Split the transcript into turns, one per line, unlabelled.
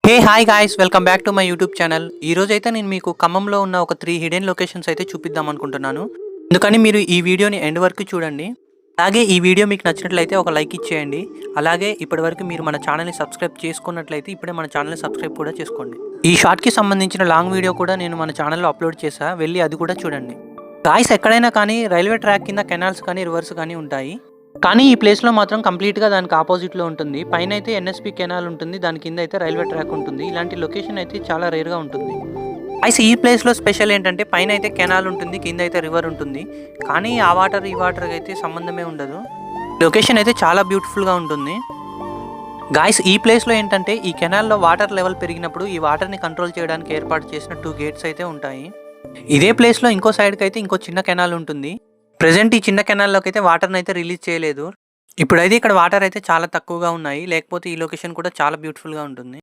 Hey hi guys, welcome back to my YouTube channel. ఈ రోజు అయితే నేను మీకు ఖమ్మంలో ఉన్న ఒక 3 హిడెన్ లొకేషన్స్ అయితే చూపిద్దాం అనుకుంటున్నాను. అందుకని మీరు ఈ వీడియోని ఎండ్ వరకు చూడండి. అలాగే ఈ వీడియో మీకు నచ్చినట్లయితే ఒక లైక్ ఇచ్చేయండి. అలాగే ఇప్పటివరకు మీరు మన ఛానల్ని సబ్స్క్రైబ్ చేసుకున్నట్లయితే ఇప్పుడే మన ఛానల్ని సబ్స్క్రైబ్ కూడా చేసుకోండి. ఈ షార్ట్కి సంబంధించిన లాంగ్ వీడియో కూడా నేను మన ఛానల్లో అప్లోడ్ చేశా, వెళ్ళి అది కూడా చూడండి. గాయ్స్, ఎక్కడైనా కానీ రైల్వే ట్రాక్ కింద కెనాల్స్ కానీ రివర్స్ కానీ ఉంటాయి. కానీ ఈ ప్లేస్లో మాత్రం కంప్లీట్గా దానికి ఆపోజిట్లో ఉంటుంది. పైన అయితే ఎన్ఎస్పి కెనాల్ ఉంటుంది, దాని కింద అయితే రైల్వే ట్రాక్ ఉంటుంది. ఇలాంటి లొకేషన్ అయితే చాలా రేర్గా ఉంటుంది. అయితే ఈ ప్లేస్లో స్పెషల్ ఏంటంటే పైన అయితే కెనాల్ ఉంటుంది, కింద అయితే రివర్ ఉంటుంది. కానీ ఆ వాటర్ ఈ వాటర్కి అయితే సంబంధమే ఉండదు. లొకేషన్ అయితే చాలా బ్యూటిఫుల్గా ఉంటుంది. గాయ్స్, ఈ ప్లేస్లో ఏంటంటే ఈ కెనాల్లో వాటర్ లెవెల్ పెరిగినప్పుడు ఈ వాటర్ని కంట్రోల్ చేయడానికి ఏర్పాటు చేసిన 2 గేట్స్ అయితే ఉంటాయి. ఇదే ప్లేస్లో ఇంకో సైడ్కి అయితే ఇంకో చిన్న కెనాల్ ఉంటుంది. ప్రెజెంట్ ఈ చిన్న కెనాల్లోకి అయితే వాటర్ని అయితే రిలీజ్ చేయలేదు. ఇప్పుడైతే ఇక్కడ వాటర్ అయితే చాలా తక్కువగా ఉన్నాయి, లేకపోతే ఈ లొకేషన్ కూడా చాలా బ్యూటిఫుల్గా ఉంటుంది.